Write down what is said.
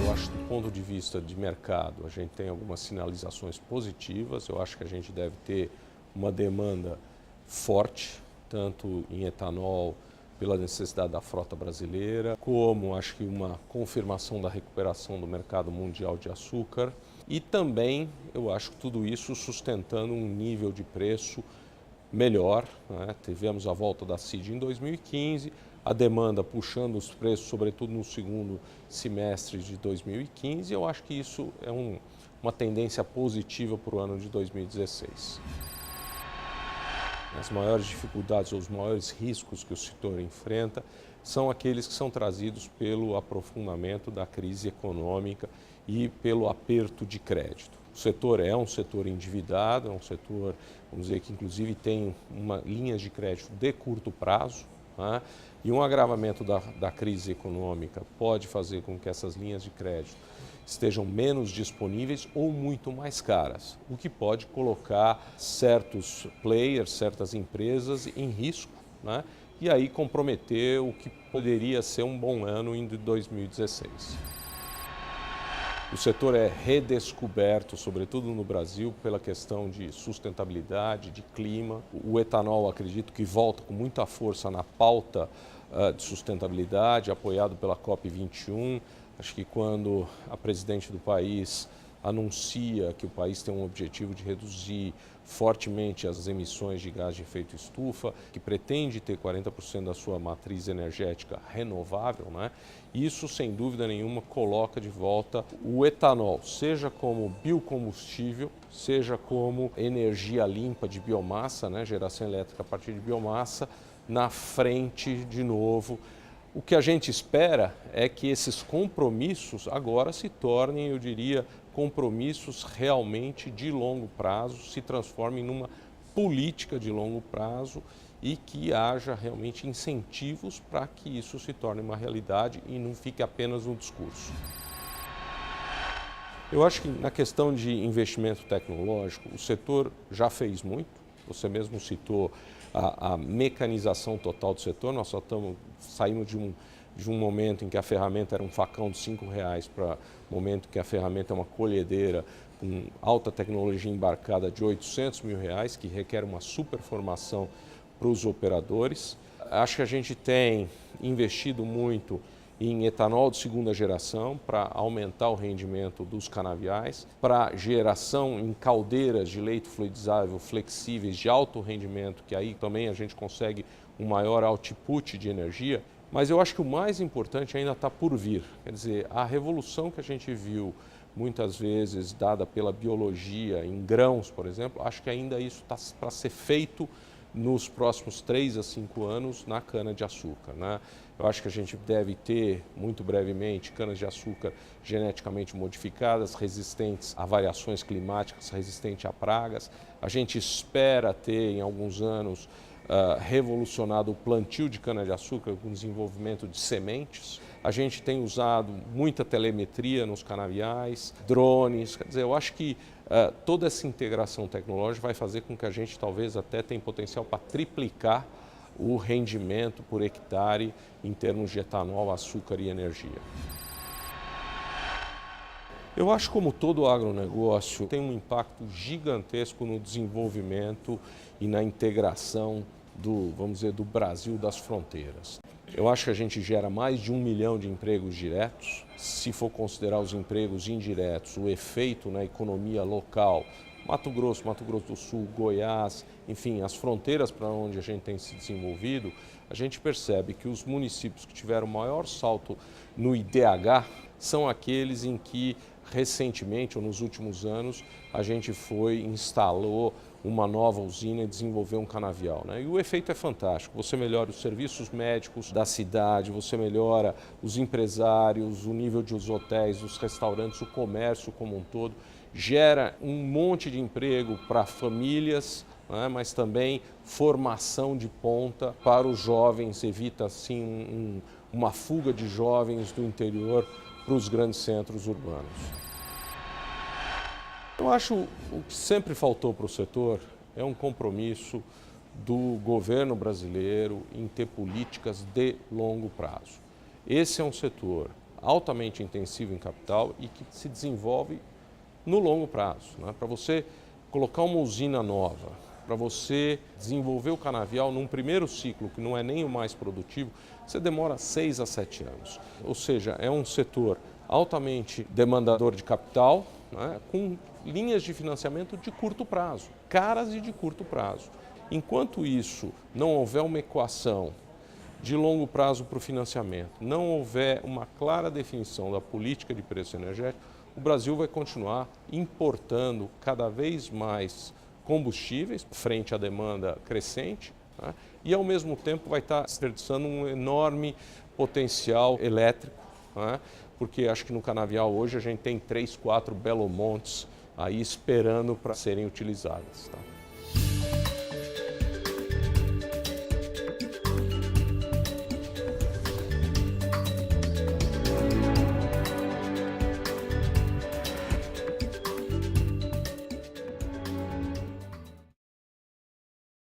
Eu acho que do ponto de vista de mercado, a gente tem algumas sinalizações positivas. Eu acho que a gente deve ter uma demanda forte, tanto em etanol, pela necessidade da frota brasileira, como acho que uma confirmação da recuperação do mercado mundial de açúcar. E também eu acho que tudo isso sustentando um nível de preço melhor, né? Tivemos a volta da CID em 2015, a demanda puxando os preços, sobretudo no segundo semestre de 2015. Eu acho que isso é uma tendência positiva para o ano de 2016. As maiores dificuldades ou os maiores riscos que o setor enfrenta são aqueles que são trazidos pelo aprofundamento da crise econômica e pelo aperto de crédito. O setor é um setor endividado, é um setor, vamos dizer, que inclusive tem linhas de crédito de curto prazo, né? E um agravamento da crise econômica pode fazer com que essas linhas de crédito estejam menos disponíveis ou muito mais caras, o que pode colocar certos players, certas empresas em risco, né? E aí comprometer o que poderia ser um bom ano em 2016. O setor é redescoberto, sobretudo no Brasil, pela questão de sustentabilidade, de clima. O etanol, acredito que volta com muita força na pauta de sustentabilidade, apoiado pela COP21. Acho que quando a presidente do país anuncia que o país tem um objetivo de reduzir fortemente as emissões de gás de efeito estufa, que pretende ter 40% da sua matriz energética renovável, né? Isso, sem dúvida nenhuma, coloca de volta o etanol, seja como biocombustível, seja como energia limpa de biomassa, né? Geração elétrica a partir de biomassa, na frente de novo. O que a gente espera é que esses compromissos agora se tornem, eu diria, compromissos realmente de longo prazo, se transformem numa política de longo prazo e que haja realmente incentivos para que isso se torne uma realidade e não fique apenas um discurso. Eu acho que na questão de investimento tecnológico, o setor já fez muito. Você mesmo citou a mecanização total do setor. Nós só saímos de um momento em que a ferramenta era um facão de R$ 5 para o momento que a ferramenta é uma colhedeira com alta tecnologia embarcada de R$ 800 mil, que requer uma super formação para os operadores. Acho que a gente tem investido muito em etanol de segunda geração para aumentar o rendimento dos canaviais, para geração em caldeiras de leite fluidizável flexíveis de alto rendimento, que aí também a gente consegue um maior output de energia. Mas eu acho que o mais importante ainda está por vir. Quer dizer, a revolução que a gente viu muitas vezes dada pela biologia em grãos, por exemplo, acho que ainda isso está para ser feito nos próximos 3 a 5 anos na cana-de-açúcar, né? Eu acho que a gente deve ter, muito brevemente, canas-de-açúcar geneticamente modificadas, resistentes a variações climáticas, resistentes a pragas. A gente espera ter, em alguns anos, revolucionado o plantio de cana-de-açúcar com o desenvolvimento de sementes. A gente tem usado muita telemetria nos canaviais, drones. Quer dizer, eu acho que toda essa integração tecnológica vai fazer com que a gente talvez até tenha potencial para triplicar o rendimento por hectare em termos de etanol, açúcar e energia. Eu acho que, como todo agronegócio, tem um impacto gigantesco no desenvolvimento e na integração vamos dizer, do Brasil das fronteiras. Eu acho que a gente gera mais de 1 milhão de empregos diretos. Se for considerar os empregos indiretos, o efeito na economia local, Mato Grosso do Sul, Goiás, enfim, as fronteiras para onde a gente tem se desenvolvido, a gente percebe que os municípios que tiveram maior salto no IDH são aqueles em que recentemente ou nos últimos anos a gente instalou uma nova usina e desenvolveu um canavial, né? E o efeito é fantástico. Você melhora os serviços médicos da cidade, você melhora os empresários, o nível dos hotéis, dos restaurantes, o comércio como um todo, gera um monte de emprego para famílias, né? Mas também formação de ponta para os jovens, evita assim uma fuga de jovens do interior para os grandes centros urbanos. Eu acho que o que sempre faltou para o setor é um compromisso do governo brasileiro em ter políticas de longo prazo. Esse é um setor altamente intensivo em capital e que se desenvolve no longo prazo. Para você colocar uma usina nova, para você desenvolver o canavial num primeiro ciclo, que não é nem o mais produtivo, você demora 6 a 7 anos. Ou seja, é um setor altamente demandador de capital, com linhas de financiamento de curto prazo, caras e de curto prazo. Enquanto isso não houver uma equação de longo prazo para o financiamento, não houver uma clara definição da política de preço energético, o Brasil vai continuar importando cada vez mais combustíveis frente à demanda crescente, e ao mesmo tempo vai estar desperdiçando um enorme potencial elétrico, porque acho que no canavial hoje a gente tem 3, 4 Belo Montes aí esperando para serem utilizadas.